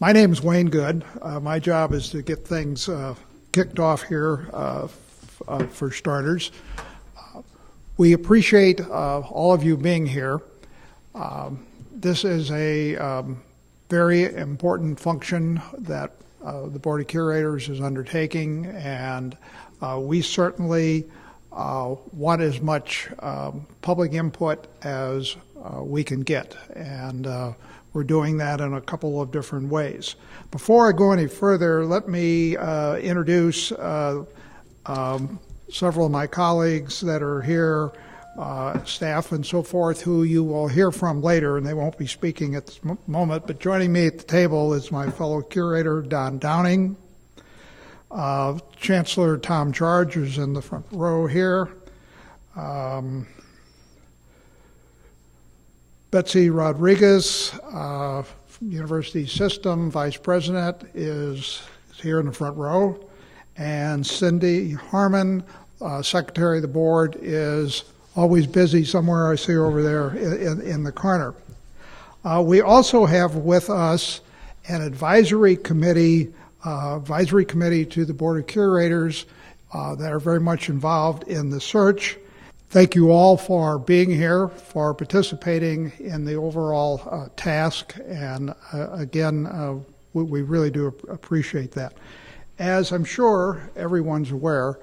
My name is Wayne Good. My job is to get things kicked off here for starters. We appreciate all of you being here. This is a very important function that the Board of Curators is undertaking, and we certainly want as much public input as we can get, and we're doing that in a couple of different ways. Before I go any further, let me introduce several of my colleagues that are here, staff and so forth, who you will hear from later, and they won't be speaking at this moment. But joining me at the table is my fellow curator, Don Downing. Chancellor Tom Charge is in the front row here. Betsy Rodriguez, University System Vice President, is here in the front row. And Cindy Harmon, Secretary of the Board, is always busy somewhere. I see her over there in the corner. We also have with us an advisory committee to the Board of Curators that are very much involved in the search. Thank you all for being here, for participating in the overall task, and again, we really do appreciate that. As I'm sure everyone's aware,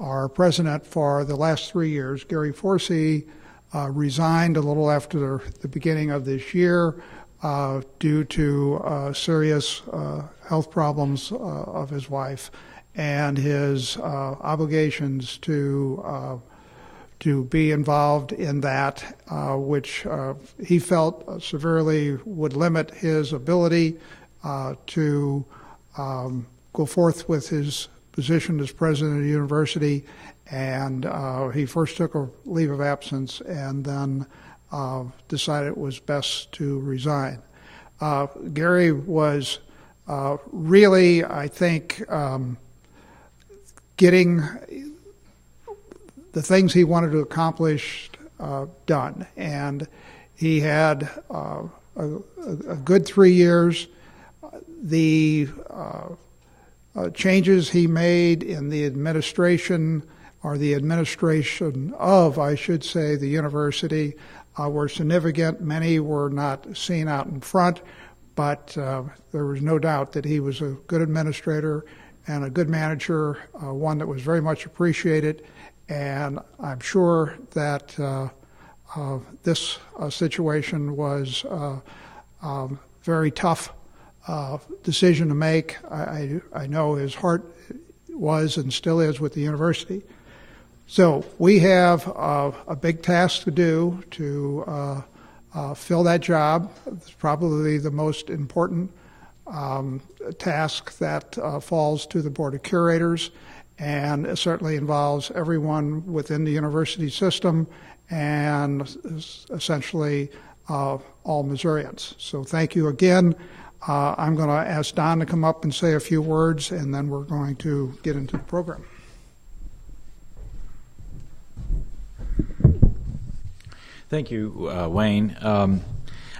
our president for the last 3 years, Gary Forsey, resigned a little after the beginning of this year due to serious health problems of his wife and his obligations to be involved in that, which he felt severely would limit his ability to go forth with his position as president of the university. And he first took a leave of absence and then decided it was best to resign. Gary was really, I think, getting the things he wanted to accomplish done. And he had a good 3 years. The changes he made in the administration, or the administration of, I should say, the university, were significant. Many were not seen out in front, but there was no doubt that he was a good administrator and a good manager, one that was very much appreciated. And I'm sure that this situation was a very tough decision to make. I know his heart was and still is with the university. So we have a big task to do to fill that job. It's probably the most important task that falls to the Board of Curators, and it certainly involves everyone within the university system and essentially all Missourians. So thank you again. I'm going to ask Don to come up and say a few words, and then we're going to get into the program. Thank you, Wayne. I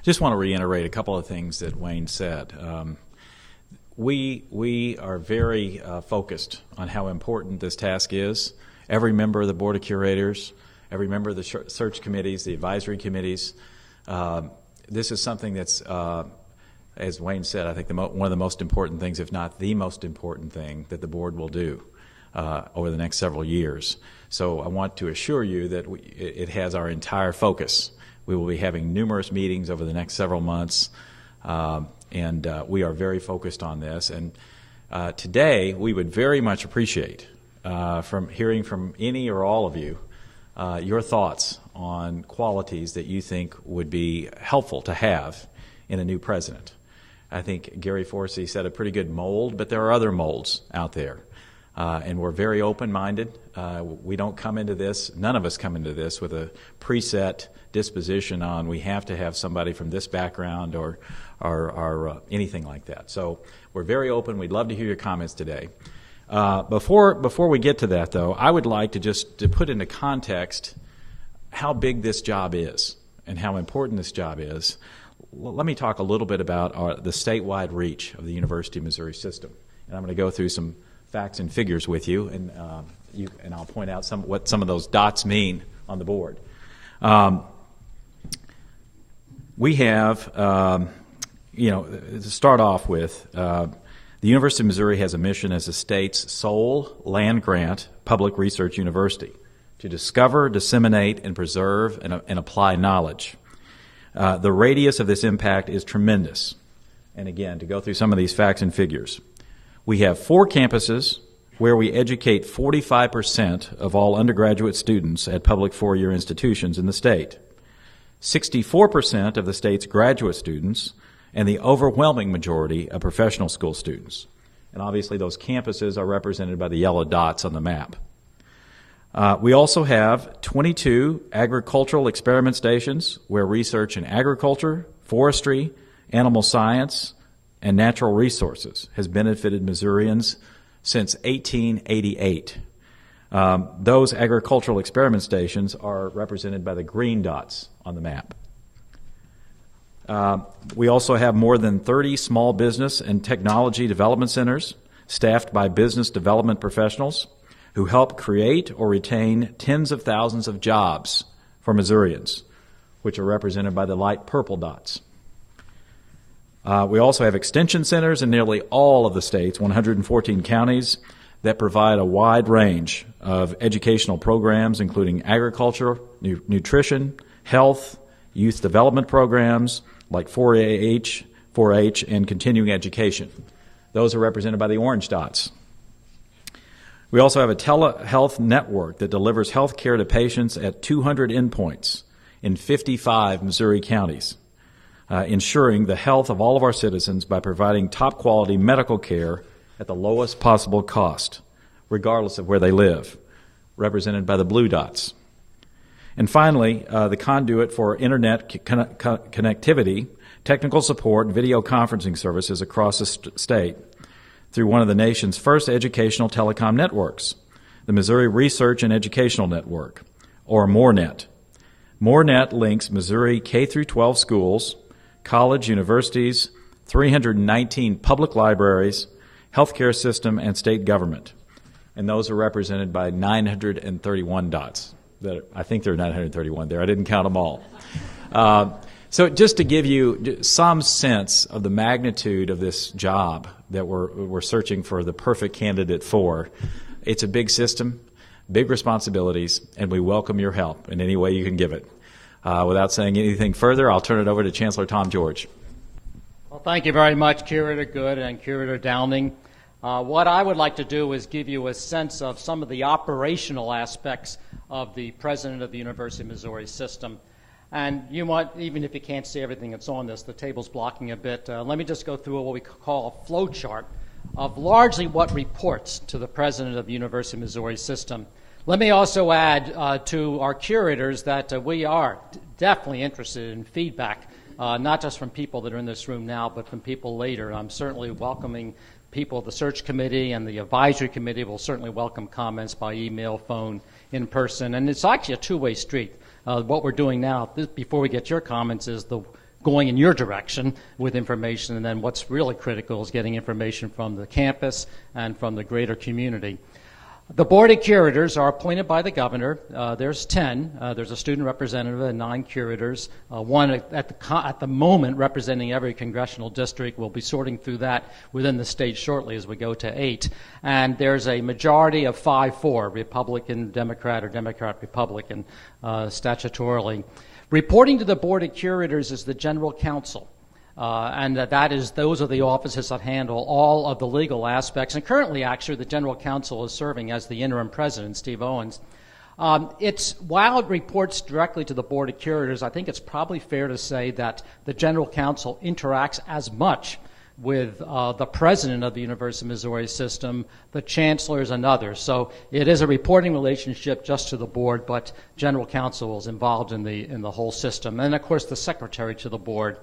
just want to reiterate a couple of things that Wayne said. We are very focused on how important this task is. Every member of the Board of Curators, every member of the search committees, the advisory committees, this is something that's, as Wayne said, I think one of the most important things, if not the most important thing, that the board will do over the next several years. So I want to assure you that it has our entire focus. We will be having numerous meetings over the next several months, and we are very focused on this. And today, we would very much appreciate from hearing from any or all of you your thoughts on qualities that you think would be helpful to have in a new president. I think Gary Forsey set a pretty good mold, but there are other molds out there. And we're very open-minded. We don't come into this, none of us come into this with a preset disposition on we have to have somebody from this background or anything like that. So we're very open. We'd love to hear your comments today. Before we get to that, though, I would like to put into context how big this job is and how important this job is. let me talk a little bit about the statewide reach of the University of Missouri system. And I'm going to go through some facts and figures with you, and I'll point out what some of those dots mean on the board. We have, to start off with, the University of Missouri has a mission as the state's sole land-grant public research university to discover, disseminate, and preserve and apply knowledge. The radius of this impact is tremendous. And again, to go through some of these facts and figures, we have 4 campuses where we educate 45% of all undergraduate students at public four-year institutions in the state, 64% of the state's graduate students, and the overwhelming majority of professional school students. And obviously those campuses are represented by the yellow dots on the map. We also have 22 agricultural experiment stations where research in agriculture, forestry, animal science, and natural resources has benefited Missourians since 1888. Those agricultural experiment stations are represented by the green dots on the map. We also have more than 30 small business and technology development centers staffed by business development professionals who help create or retain tens of thousands of jobs for Missourians, which are represented by the light purple dots. We also have extension centers in nearly all of the state's 114 counties that provide a wide range of educational programs, including agriculture, nutrition, health, youth development programs like 4-H, and continuing education. Those are represented by the orange dots. We also have a telehealth network that delivers health care to patients at 200 endpoints in 55 Missouri counties, ensuring the health of all of our citizens by providing top-quality medical care at the lowest possible cost, regardless of where they live, represented by the blue dots. And finally, the conduit for internet connectivity, technical support, and video conferencing services across the state through one of the nation's first educational telecom networks, the Missouri Research and Educational Network, or MORENET. MORENET links Missouri K-12 schools, college, universities, 319 public libraries, healthcare system, and state government. And those are represented by 931 dots. I think there are 931 there. I didn't count them all. So just to give you some sense of the magnitude of this job that we're searching for the perfect candidate for, it's a big system, big responsibilities, and we welcome your help in any way you can give it. Without saying anything further, I'll turn it over to Chancellor Tom George. Well, thank you very much, Curator Good and Curator Downing. What I would like to do is give you a sense of some of the operational aspects of the President of the University of Missouri system. And you might, even if you can't see everything that's on this, the table's blocking a bit, let me just go through what we call a flow chart of largely what reports to the President of the University of Missouri system. Let me also add to our curators that we are definitely interested in feedback, not just from people that are in this room now, but from people later. I'm certainly welcoming people of the search committee, and the advisory committee will certainly welcome comments by email, phone, in person. And it's actually a two-way street. What we're doing now, before we get your comments, is going in your direction with information, and then what's really critical is getting information from the campus and from the greater community. The Board of Curators are appointed by the governor. There's 10. There's a student representative and 9 curators. One at the moment representing every congressional district. We'll be sorting through that within the state shortly as we go to 8. And there's a majority of 5-4, Republican, Democrat, or Democrat-Republican statutorily. Reporting to the Board of Curators is the General Counsel. And those are the offices that handle all of the legal aspects. And currently, actually, the General Counsel is serving as the interim president, Steve Owens. While it reports directly to the Board of Curators, I think it's probably fair to say that the General Counsel interacts as much with the president of the University of Missouri system, the chancellors, and others. So it is a reporting relationship just to the board, but General Counsel is involved in the whole system. And, of course, the secretary to the board.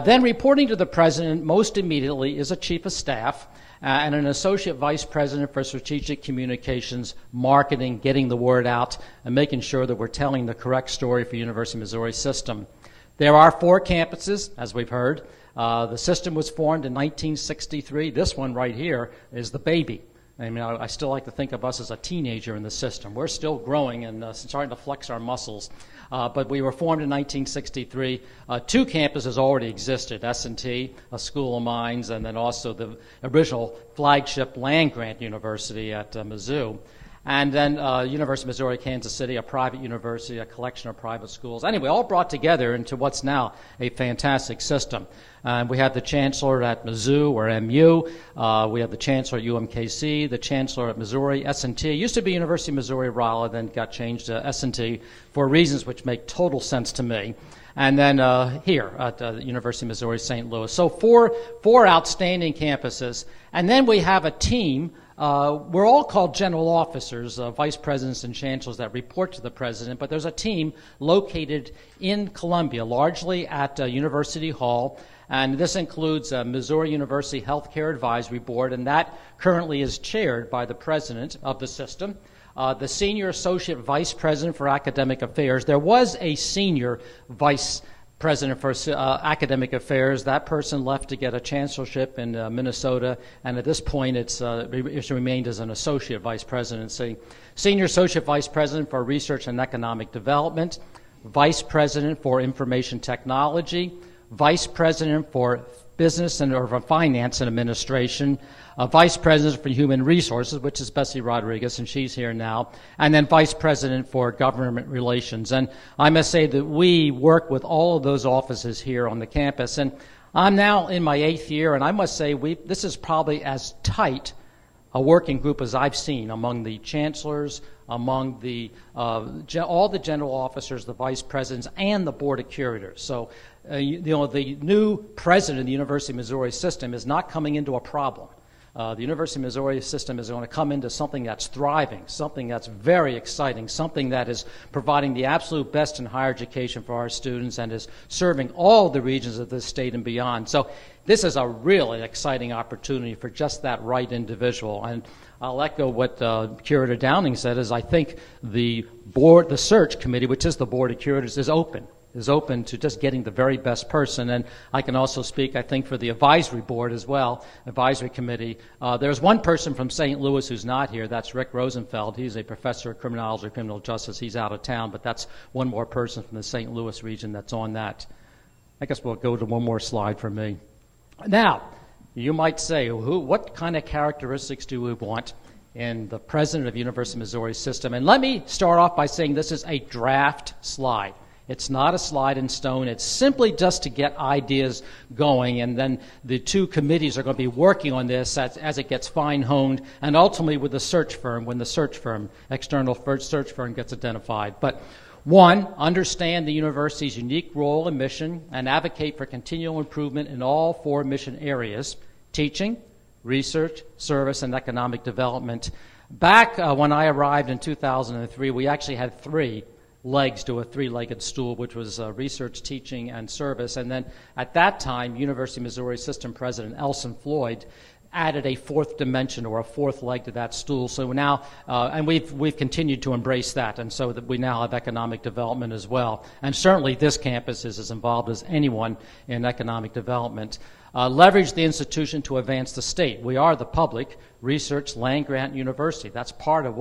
Then reporting to the president most immediately is a chief of staff and an associate vice president for strategic communications, marketing, getting the word out, and making sure that we're telling the correct story for University of Missouri system. There are 4 campuses, as we've heard. The system was formed in 1963. This one right here is the baby. I mean, I still like to think of us as a teenager in the system. We're still growing and starting to flex our muscles. But we were formed in 1963. 2 campuses already existed, S&T, a school of mines, and then also the original flagship land-grant university at Mizzou. And then University of Missouri, Kansas City, a private university, a collection of private schools. Anyway, all brought together into what's now a fantastic system. We have the chancellor at Mizzou or MU. We have the chancellor at UMKC, the chancellor at Missouri, S&T. It used to be University of Missouri-Rolla, then got changed to S&T for reasons which make total sense to me. And then here at the University of Missouri, St. Louis. So four outstanding campuses. And then we have a team. We're all called general officers, vice presidents and chancellors that report to the president, but there's a team located in Columbia, largely at University Hall, and this includes Missouri University Healthcare Advisory Board, and that currently is chaired by the president of the system. The senior associate vice president for academic affairs. There was a senior vice president for academic affairs. That person left to get a chancellorship in Minnesota, and at this point it's remained as an associate vice presidency. Senior associate vice president for research and economic development, vice president for information technology, vice president for business and or for finance and administration, vice president for human resources, which is Bessie Rodriguez, and she's here now, and then vice president for government relations. And I must say that we work with all of those offices here on the campus. And I'm now in my 8th year, and I must say this is probably as tight a working group as I've seen among the chancellors, among the all the general officers, the vice presidents, and the board of curators. So, the new president of the University of Missouri system is not coming into a problem. The University of Missouri system is going to come into something that's thriving, something that's very exciting, something that is providing the absolute best in higher education for our students and is serving all the regions of this state and beyond. So this is a really exciting opportunity for just that right individual. And I'll echo what Curator Downing said, is I think the search committee, which is the board of curators, is open to just getting the very best person. And I can also speak, I think, for the advisory board as well, advisory committee. There's one person from St. Louis who's not here. That's Rick Rosenfeld. He's a professor of criminology or criminal justice. He's out of town, but that's one more person from the St. Louis region that's on that. I guess we'll go to one more slide for me. Now, you might say, what kind of characteristics do we want in the president of University of Missouri system? And let me start off by saying this is a draft slide. It's not a slide in stone. It's simply just to get ideas going, and then the 2 committees are going to be working on this as it gets fine-honed, and ultimately with the search firm, when the external search firm gets identified. But 1, understand the university's unique role and mission and advocate for continual improvement in all 4 mission areas: teaching, research, service, and economic development. Back when I arrived in 2003, we actually had 3 legs to a 3-legged stool, which was research, teaching, and service. And then at that time, University of Missouri System President Elson Floyd added a 4th dimension or a 4th leg to that stool. So now, and we've continued to embrace that, and so that we now have economic development as well. And certainly this campus is as involved as anyone in economic development. Leverage the institution to advance the state. We are the public research land-grant university. That's part of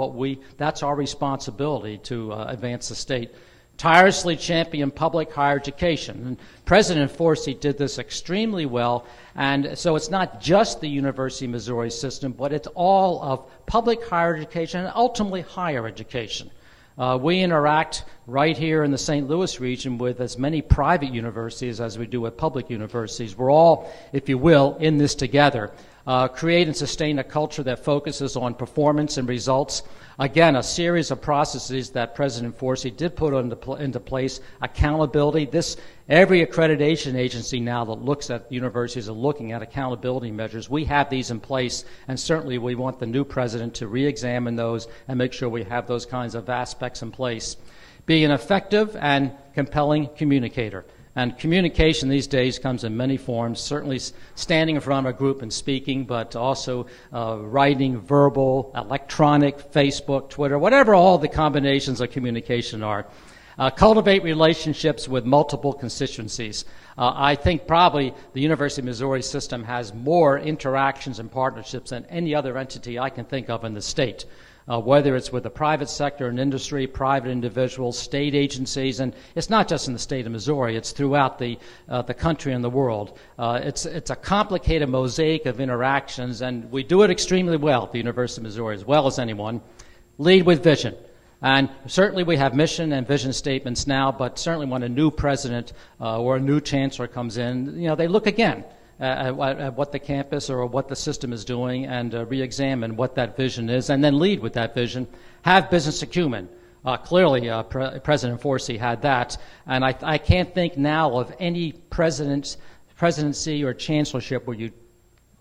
that's our responsibility to advance the state. Tirelessly champion public higher education. And President Forsey did this extremely well, and so it's not just the University of Missouri system, but it's all of public higher education and ultimately higher education. We interact right here in the St. Louis region with as many private universities as we do with public universities. We're all, if you will, in this together. Create and sustain a culture that focuses on performance and results. Again, a series of processes that President Forsey did put into place. Accountability. Every accreditation agency now that looks at universities are looking at accountability measures. We have these in place, and certainly we want the new president to re-examine those and make sure we have those kinds of aspects in place. Be an effective and compelling communicator. And communication these days comes in many forms, certainly standing in front of a group and speaking, but also writing, verbal, electronic, Facebook, Twitter, whatever all the combinations of communication are. Cultivate relationships with multiple constituencies. I think probably the University of Missouri system has more interactions and partnerships than any other entity I can think of in the state. Whether it's with the private sector and industry, private individuals, state agencies, and it's not just in the state of Missouri, it's throughout the country and the world. It's a complicated mosaic of interactions, and we do it extremely well at the University of Missouri, as well as anyone. Lead with vision. And certainly we have mission and vision statements now, but certainly when a new president or a new chancellor comes in, they look again at what the campus or what the system is doing and re-examine what that vision is and then lead with that vision. Have business acumen. Clearly, President Forsey had that, and I can't think now of any presidency or chancellorship where you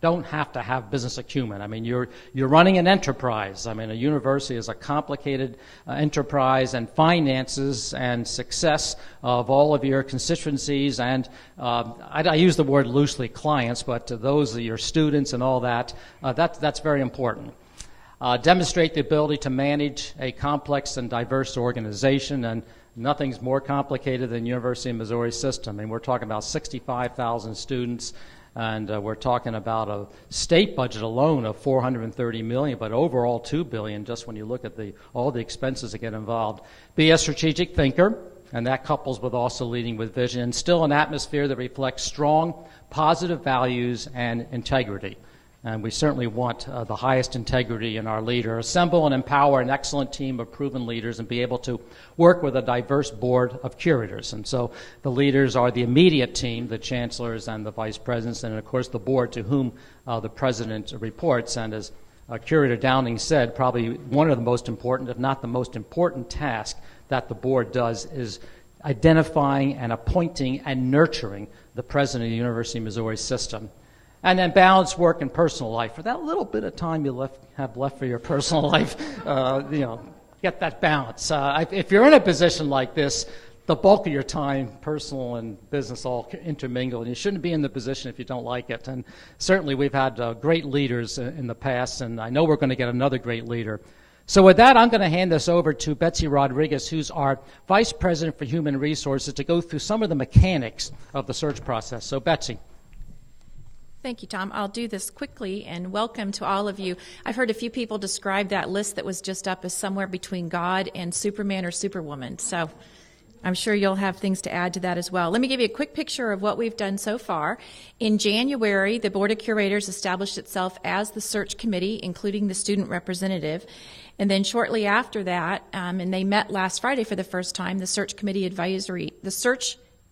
don't have to have business acumen. I mean, you're running an enterprise. I mean, a university is a complicated enterprise, and finances and success of all of your constituencies, and I use the word loosely clients, but to those are your students and all that, that's very important. Demonstrate the ability to manage a complex and diverse organization, and nothing's more complicated than University of Missouri system. I mean, we're talking about 65,000 students, and we're talking about a state budget alone of $430 million, but overall $2 billion just when you look at all the expenses that get involved. Be a strategic thinker, and that couples with also leading with vision. Instill an atmosphere that reflects strong, positive values and integrity. And we certainly want the highest integrity in our leader. Assemble and empower an excellent team of proven leaders and be able to work with a diverse board of curators. And so the leaders are the immediate team, the chancellors and the vice presidents, and of course the board to whom the president reports. And as Curator Downing said, probably one of the most important, if not the most important task that the board does is identifying and appointing and nurturing the president of the University of Missouri system. And then balance work and personal life. For that little bit of time you have left for your personal life, get that balance. If you're in a position like this, the bulk of your time, personal and business, all intermingle, and you shouldn't be in the position if you don't like it. And certainly we've had great leaders in the past, and I know we're going to get another great leader. So with that, I'm going to hand this over to Betsy Rodriguez, who's our Vice President for Human Resources, to go through some of the mechanics of the search process. So Betsy. Thank you, Tom. I'll do this quickly, and welcome to all of you. I've heard a few people describe that list that was just up as somewhere between God and Superman or Superwoman, so I'm sure you'll have things to add to that as well. Let me give you a quick picture of what we've done so far. In January, the Board of Curators established itself as the search committee, including the student representative. And then shortly after that, and they met last Friday for the first time, the search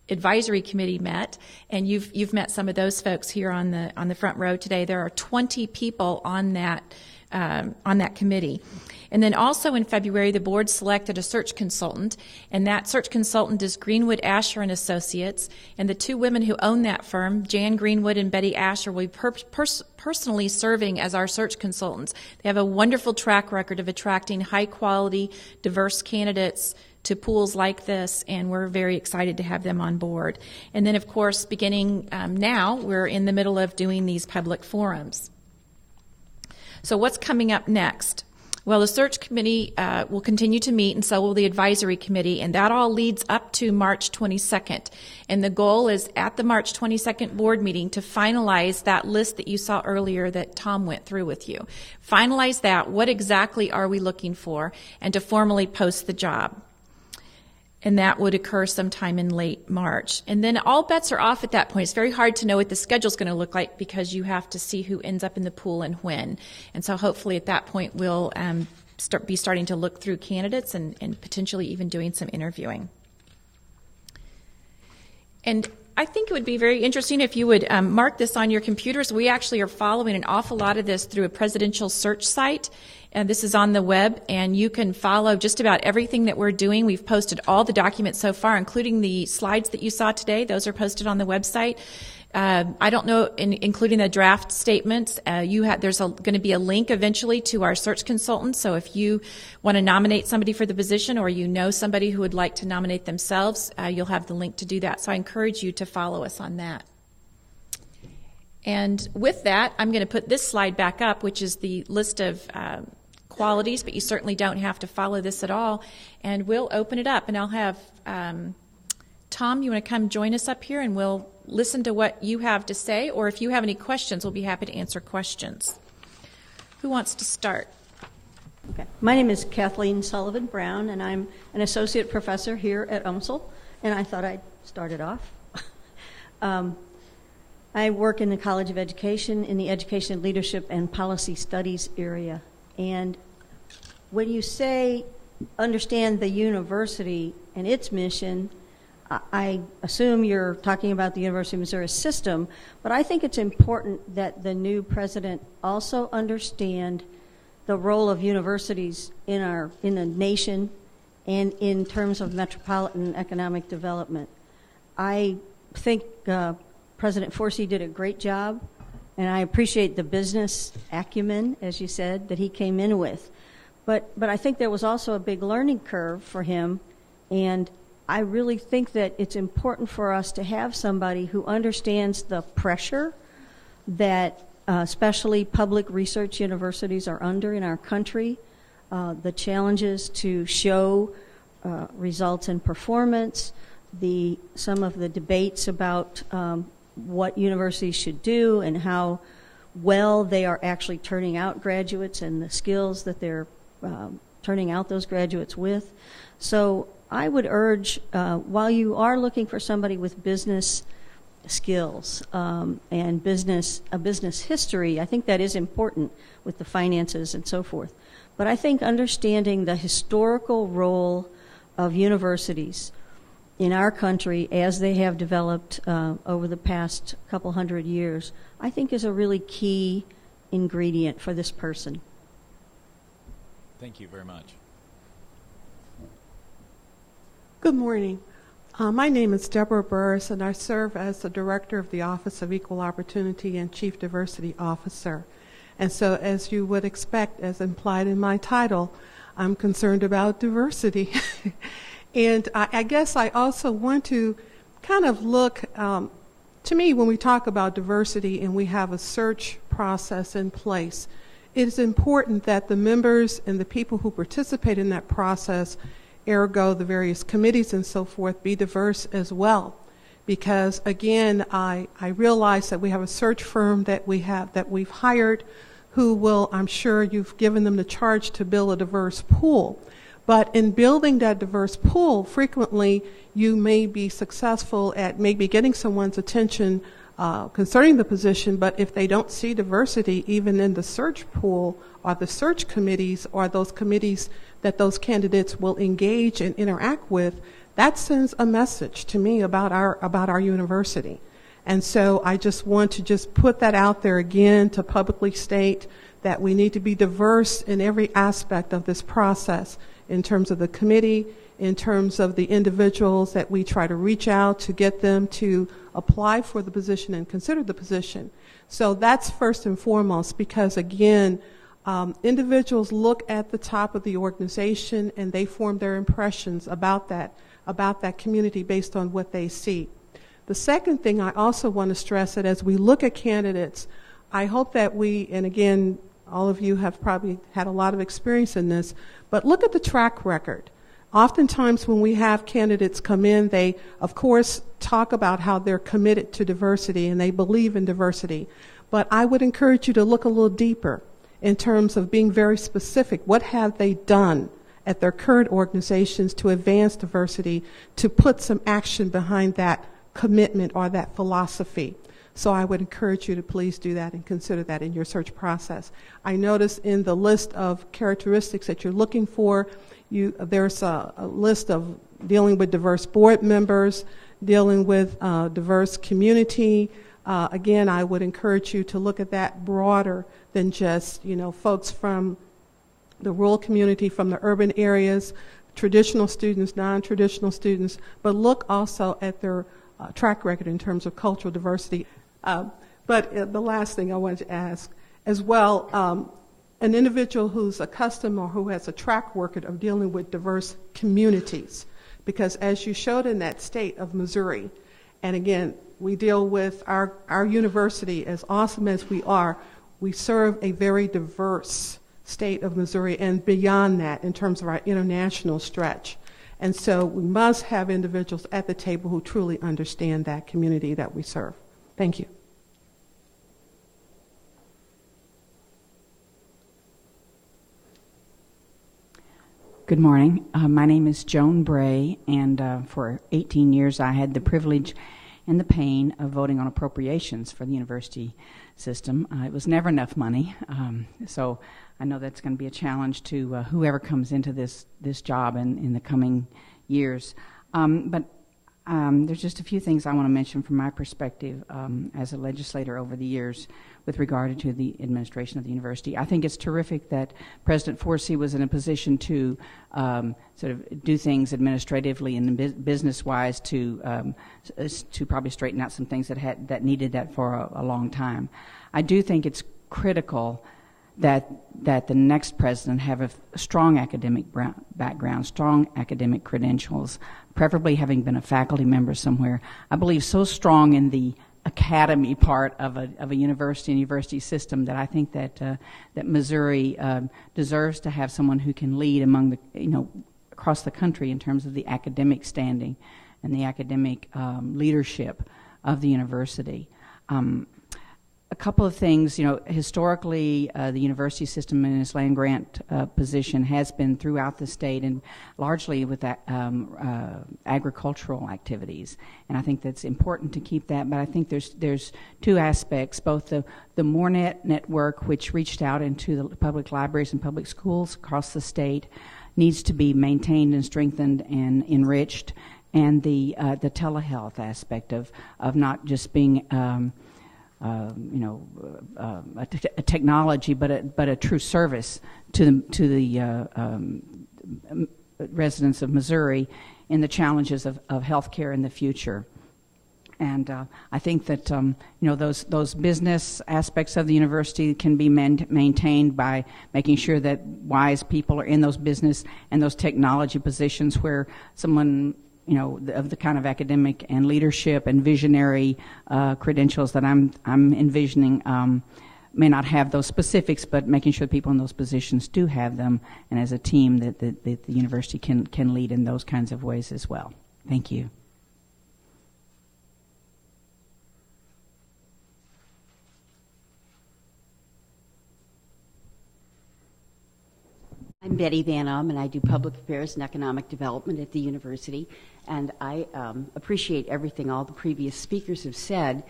advisory committee met, and you've met some of those folks here on the front row today. There are 20 people on that committee. And then also in February, the board selected a search consultant, and that search consultant is Greenwood Asher and Associates. And the two women who own that firm, Jan Greenwood and Betty Asher, will be personally serving as our search consultants. They have a wonderful track record of attracting high-quality, diverse candidates to pools like this, and we're very excited to have them on board. And then, of course, beginning now, we're in the middle of doing these public forums. So what's coming up next? Well, the search committee will continue to meet, and so will the advisory committee, and that all leads up to March 22nd. And the goal is at the March 22nd board meeting to finalize that list that you saw earlier that Tom went through with you. Finalize that, what exactly are we looking for, and to formally post the job. And that would occur sometime in late March. And then all bets are off at that point. It's very hard to know what the schedule's going to look like because you have to see who ends up in the pool and when. And so hopefully at that point we'll be starting to look through candidates and potentially even doing some interviewing. And I think it would be very interesting if you would mark this on your computers. We actually are following an awful lot of this through a presidential search site. And this is on the web, and you can follow just about everything that we're doing. We've posted all the documents so far, including the slides that you saw today. Those are posted on the website. I don't know, including the draft statements, there's going to be a link eventually to our search consultant. So if you want to nominate somebody for the position or you know somebody who would like to nominate themselves, you'll have the link to do that. So I encourage you to follow us on that. And with that, I'm going to put this slide back up, which is the list of qualities, but you certainly don't have to follow this at all. And we'll open it up, and I'll have Tom, you want to come join us up here, and we'll listen to what you have to say, or if you have any questions, we'll be happy to answer questions. Who wants to start? Okay. My name is Kathleen Sullivan Brown, and I'm an associate professor here at UMSL, and I thought I'd start it off. I work in the College of Education in the Education, Leadership, and Policy Studies area. And when you say understand the university and its mission, I assume you're talking about the University of Missouri system, but I think it's important that the new president also understand the role of universities in the nation and in terms of metropolitan economic development. I think President Forsey did a great job, and I appreciate the business acumen, as you said, that he came in with. But I think there was also a big learning curve for him, and I really think that it's important for us to have somebody who understands the pressure that especially public research universities are under in our country, the challenges to show results in performance, some of the debates about what universities should do and how well they are actually turning out graduates and the skills that they're turning out those graduates with. So I would urge, while you are looking for somebody with business skills and a business history, I think that is important with the finances and so forth. But I think understanding the historical role of universities in our country as they have developed over the past couple hundred years, I think is a really key ingredient for this person. Thank you very much. Good morning. My name is Deborah Burris, and I serve as the Director of the Office of Equal Opportunity and Chief Diversity Officer. And so, as you would expect, as implied in my title, I'm concerned about diversity. And I guess I also want to kind of look, to me, when we talk about diversity and we have a search process in place, it is important that the members and the people who participate in that process, ergo the various committees and so forth, be diverse as well. Because again, I realize that we have a search firm that we've hired who will, I'm sure you've given them the charge to build a diverse pool. But in building that diverse pool, frequently you may be successful at maybe getting someone's attention concerning the position, but if they don't see diversity even in the search pool or the search committees or those committees that those candidates will engage and interact with, that sends a message to me about our university. And so I just want to just put that out there again to publicly state that we need to be diverse in every aspect of this process, in terms of the committee, in terms of the individuals that we try to reach out to get them to apply for the position and consider the position. So that's first and foremost, because again, individuals look at the top of the organization and they form their impressions about that community based on what they see. The second thing I also want to stress that as we look at candidates, I hope that we, and again, all of you have probably had a lot of experience in this, but look at the track record. Oftentimes when we have candidates come in, they, of course, talk about how they're committed to diversity and they believe in diversity. But I would encourage you to look a little deeper in terms of being very specific. What have they done at their current organizations to advance diversity, to put some action behind that commitment or that philosophy? So I would encourage you to please do that and consider that in your search process. I noticed in the list of characteristics that you're looking for, there's a list of dealing with diverse board members, dealing with diverse community. Again, I would encourage you to look at that broader than just, folks from the rural community, from the urban areas, traditional students, non-traditional students, but look also at their track record in terms of cultural diversity. But the last thing I wanted to ask as well, an individual who's accustomed or who has a track record of dealing with diverse communities, because as you showed in that state of Missouri, and again, we deal with our university, as awesome as we are, we serve a very diverse state of Missouri and beyond that in terms of our international stretch. And so we must have individuals at the table who truly understand that community that we serve. Thank you. Good morning. My name is Joan Bray, and for 18 years I had the privilege and the pain of voting on appropriations for the university system. It was never enough money, so I know that's going to be a challenge to whoever comes into this job in the coming years. But there's just a few things I want to mention from my perspective as a legislator over the years with regard to the administration of the university. I think it's terrific that President Forsey was in a position to sort of do things administratively and business-wise to probably straighten out some things that needed that for a long time. I do think it's critical that the next president have a strong academic background, strong academic credentials, preferably having been a faculty member somewhere. I believe so strong in the academy part of a university system that I think that Missouri deserves to have someone who can lead among across the country in terms of the academic standing and the academic leadership of the university. A couple of things, historically, the university system in its land grant position has been throughout the state and largely with that, agricultural activities. And I think that's important to keep that, but I think there's two aspects, both the MoreNet network, which reached out into the public libraries and public schools across the state, needs to be maintained and strengthened and enriched, and the telehealth aspect of not just being a technology, but a true service to the residents of Missouri in the challenges of healthcare in the future. And I think that those business aspects of the university can be maintained by making sure that wise people are in those business and those technology positions where someone of the kind of academic and leadership and visionary credentials that I'm envisioning may not have those specifics, but making sure people in those positions do have them, and as a team that the university can lead in those kinds of ways as well. Thank you. I'm Betty Van and I do public affairs and economic development at the university, and I appreciate everything all the previous speakers have said.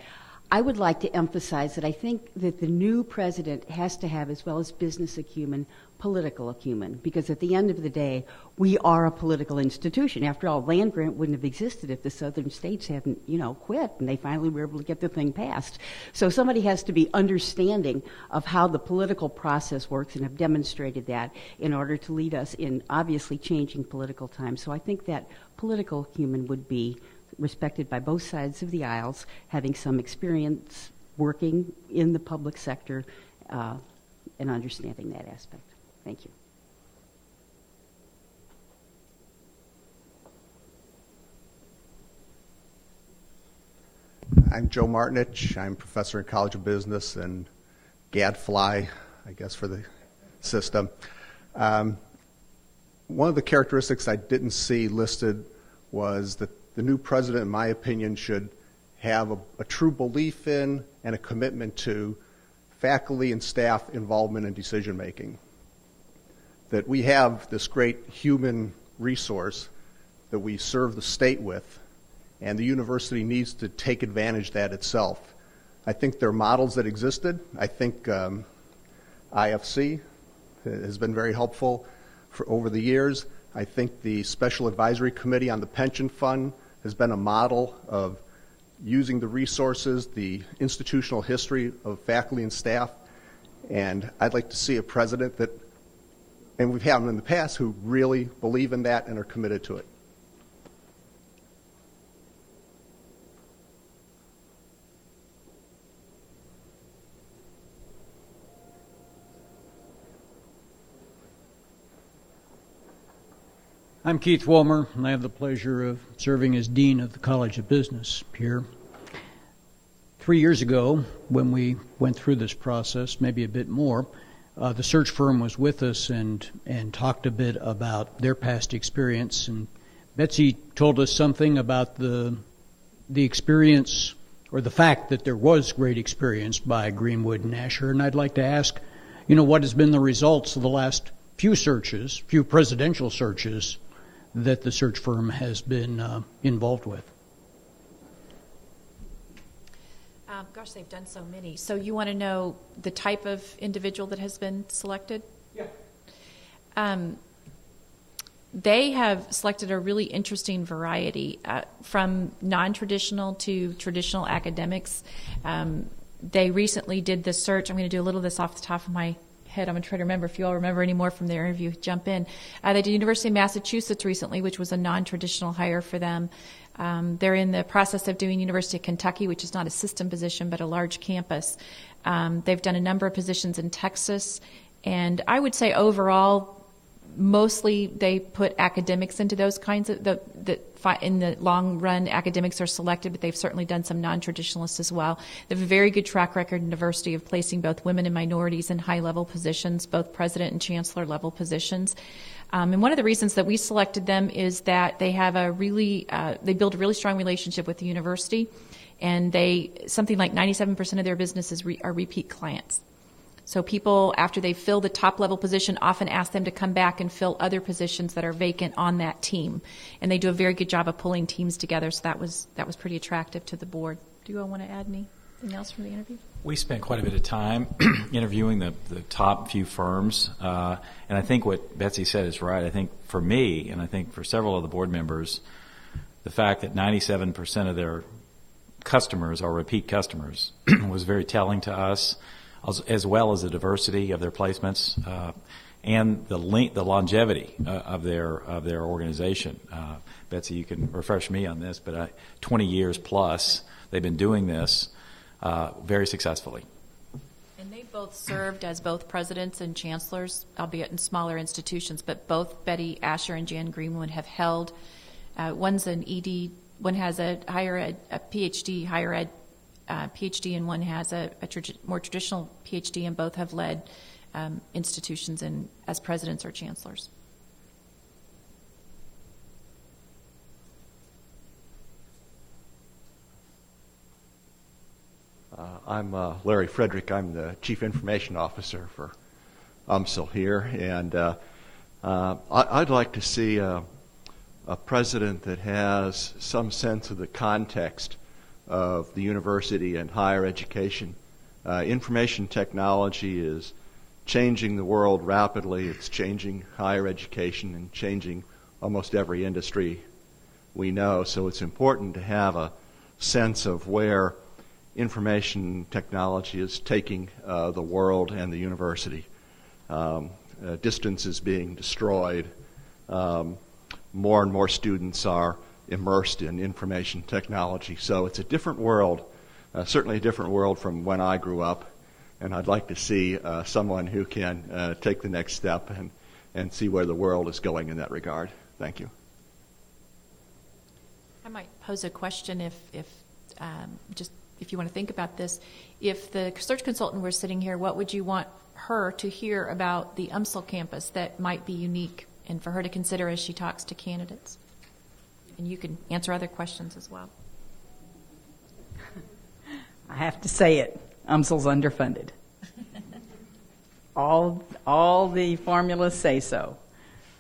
I would like to emphasize that I think that the new president has to have, as well as business acumen, political acumen, because at the end of the day, we are a political institution. After all, land grant wouldn't have existed if the southern states hadn't, quit, and they finally were able to get the thing passed. So somebody has to be understanding of how the political process works and have demonstrated that in order to lead us in obviously changing political times. So I think that political acumen would be respected by both sides of the aisles, having some experience working in the public sector and understanding that aspect. Thank you. I'm Joe Martinich. I'm professor in College of Business and gadfly, I guess, for the system. One of the characteristics I didn't see listed was that the new president, in my opinion, should have a true belief in and a commitment to faculty and staff involvement in decision making. That we have this great human resource that we serve the state with, and the university needs to take advantage of that itself. I think there are models that existed. I think IFC has been very helpful over the years. I think the Special Advisory Committee on the Pension Fund has been a model of using the resources, the institutional history of faculty and staff, and I'd like to see a president that, and we've had them in the past, who really believe in that and are committed to it. I'm Keith Womer, and I have the pleasure of serving as Dean of the College of Business here. 3 years ago, when we went through this process, maybe a bit more, the search firm was with us and talked a bit about their past experience. And Betsy told us something about the experience, or the fact that there was great experience by Greenwood and Asher. And I'd like to ask, what has been the results of the last few presidential searches that the search firm has been involved with? Gosh, they've done so many. So you want to know the type of individual that has been selected? Yeah. They have selected a really interesting variety, from non-traditional to traditional academics. They recently did the search. I'm going to do a little of this off the top of my head. I'm going to try to remember. If you all remember any more from their interview, jump in. They did University of Massachusetts recently, which was a non-traditional hire for them. They're in the process of doing University of Kentucky, which is not a system position, but a large campus. They've done a number of positions in Texas. And I would say overall, mostly they put academics into those kinds of, in the long run, academics are selected, but they've certainly done some non-traditionalists as well. They have a very good track record in diversity of placing both women and minorities in high-level positions, both president and chancellor level positions. And one of the reasons that we selected them is that they have they build a really strong relationship with the university, and something like 97% of their businesses are repeat clients. So people, after they fill the top level position, often ask them to come back and fill other positions that are vacant on that team. And they do a very good job of pulling teams together, so that was pretty attractive to the board. Do you all want to add anything else from the interview? We spent quite a bit of time interviewing the top few firms, and I think what Betsy said is right. I think for me, and I think for several of the board members, the fact that 97% of their customers are repeat customers was very telling to us, as well as the diversity of their placements and the longevity of their organization. Betsy, you can refresh me on this, but 20 years plus they've been doing this very successfully. And they both served as both presidents and chancellors, albeit in smaller institutions, but both Betty Asher and Jan Greenwood have held. One's an ED, one has a PhD, higher ed PhD, and one has a more traditional PhD, and both have led institutions as presidents or chancellors. I'm Larry Frederick. I'm the Chief Information Officer for UMSL here, and I'd like to see a president that has some sense of the context of the university and higher education. Information technology is changing the world rapidly. It's changing higher education and changing almost every industry we know. So it's important to have a sense of where information technology is taking the world and the university. Distance is being destroyed. More and more students are immersed in information technology. So it's a different world, certainly a different world from when I grew up, and I'd like to see someone who can take the next step and see where the world is going in that regard. Thank you. I might pose a question if you want to think about this. If the search consultant were sitting here, what would you want her to hear about the UMSL campus that might be unique and for her to consider as she talks to candidates? And you can answer other questions as well. I have to say it. UMSL's underfunded. All the formulas say so.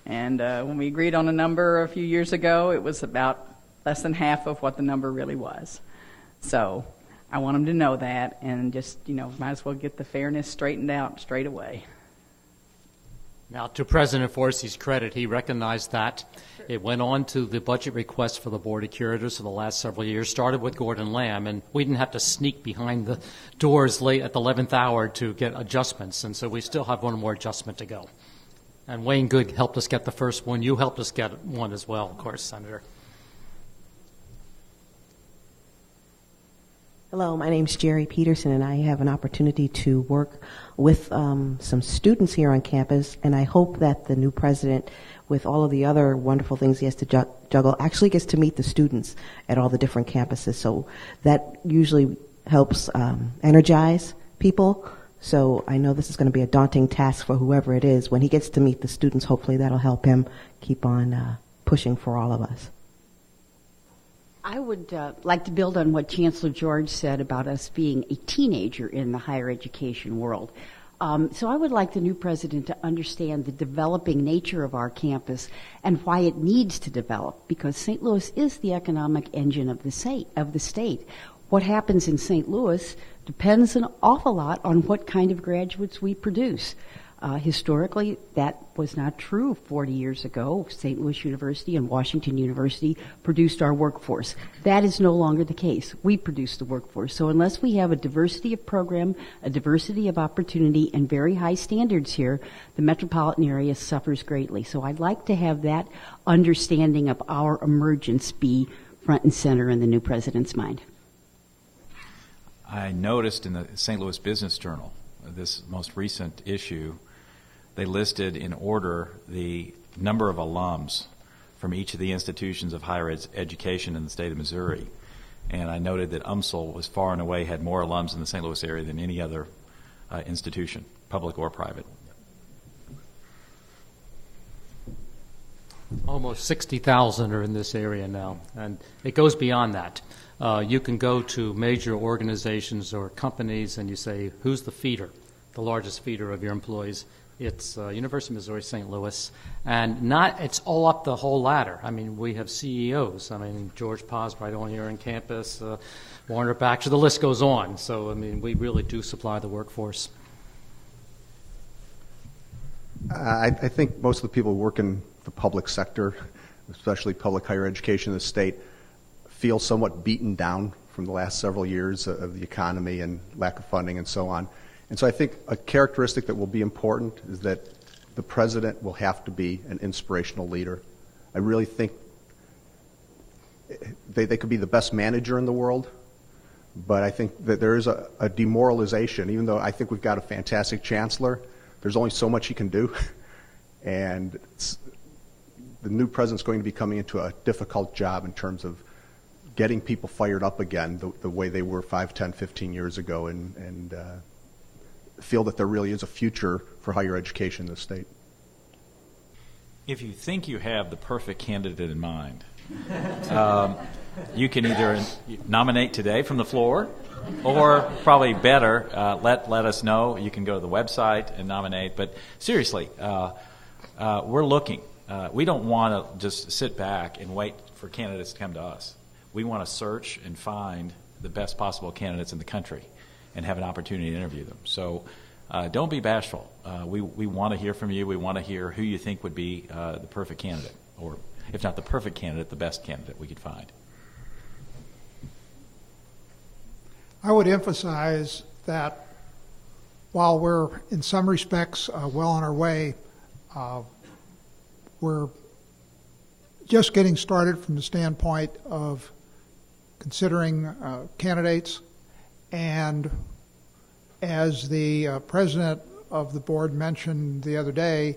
And when we agreed on a number a few years ago, it was about less than half of what the number really was. So I want them to know that, and just, might as well get the fairness straightened out straight away. Now, to President Forsey's credit, he recognized that. It went on to the budget request for the Board of Curators for the last several years, started with Gordon Lamb, and we didn't have to sneak behind the doors late at the 11th hour to get adjustments, and so we still have one more adjustment to go. And Wayne Good helped us get the first one. You helped us get one as well, of course, Senator. Hello, my name's Jerry Peterson, and I have an opportunity to work with some students here on campus, and I hope that the new president, with all of the other wonderful things he has to juggle, actually gets to meet the students at all the different campuses. So that usually helps energize people So I know this is going to be a daunting task for whoever it is. When he gets to meet the students, hopefully that'll help him keep on pushing for all of us. I would like to build on what Chancellor George said about us being a teenager in the higher education world. So I would like the new president to understand the developing nature of our campus and why it needs to develop, because St. Louis is the economic engine of the state. What happens in St. Louis depends an awful lot on what kind of graduates we produce. Historically, that was not true 40 years ago. St. Louis University and Washington University produced our workforce. That is no longer the case. We produce the workforce. So unless we have a diversity of program, a diversity of opportunity, and very high standards here, the metropolitan area suffers greatly. So I'd like to have that understanding of our emergence be front and center in the new president's mind. I noticed in the St. Louis Business Journal, this most recent issue, they listed in order the number of alums from each of the institutions of higher education in the state of Missouri. And I noted that UMSL was far and away had more alums in the St. Louis area than any other institution, public or private. Almost 60,000 are in this area now, and it goes beyond that. You can go to major organizations or companies and you say, who's the feeder, the largest feeder of your employees? It's University of Missouri St. Louis, and it's all up the whole ladder. I mean, we have CEOs. I mean, George Paz right on here on campus, Warner Baxter, the list goes on. So, I mean, we really do supply the workforce. I think most of the people who work in the public sector, especially public higher education in the state, feel somewhat beaten down from the last several years of the economy and lack of funding and so on. And so I think a characteristic that will be important is that the president will have to be an inspirational leader. I really think they could be the best manager in the world, but I think that there is a demoralization. Even though I think we've got a fantastic chancellor, there's only so much he can do. And the new president's going to be coming into a difficult job in terms of getting people fired up again the way they were 5, 10, 15 years ago, and feel that there really is a future for higher education in the state. If you think you have the perfect candidate in mind, you can either nominate today from the floor, or probably better, let us know. You can go to the website and nominate. But seriously, we're looking. We don't want to just sit back and wait for candidates to come to us. We want to search and find the best possible candidates in the country and have an opportunity to interview them. So don't be bashful. We want to hear from you. We want to hear who you think would be the perfect candidate, or if not the perfect candidate, the best candidate we could find. I would emphasize that while we're in some respects well on our way, we're just getting started from the standpoint of considering candidates. And as the president of the board mentioned the other day,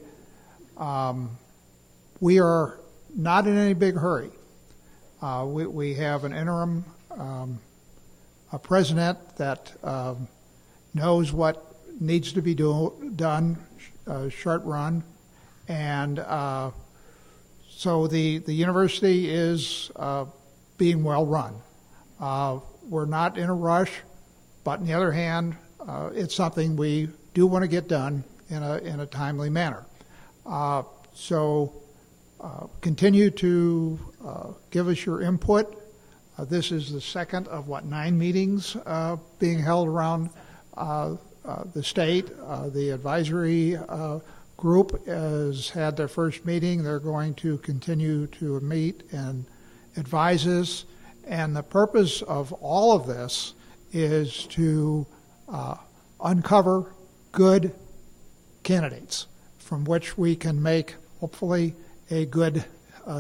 we are not in any big hurry. We have an interim a president that knows what needs to be done, short run, and so the university is being well run. We're not in a rush, but on the other hand, it's something we do want to get done in a timely manner. So continue to give us your input. This is the second of 9 meetings being held around the state. The advisory group has had their first meeting. They're going to continue to meet and advise us. And the purpose of all of this is to uncover good candidates from which we can make, hopefully, a good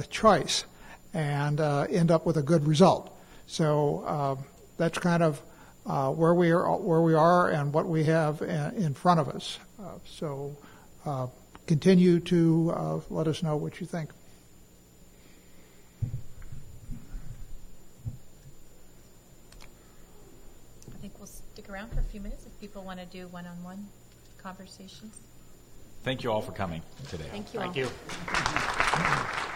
choice and end up with a good result. So that's kind of where we are and what we have in front of us. So continue to let us know what you think. I think we'll stick around for a few minutes if people want to do one-on-one conversations. Thank you all for coming today. Thank you all. Thank you.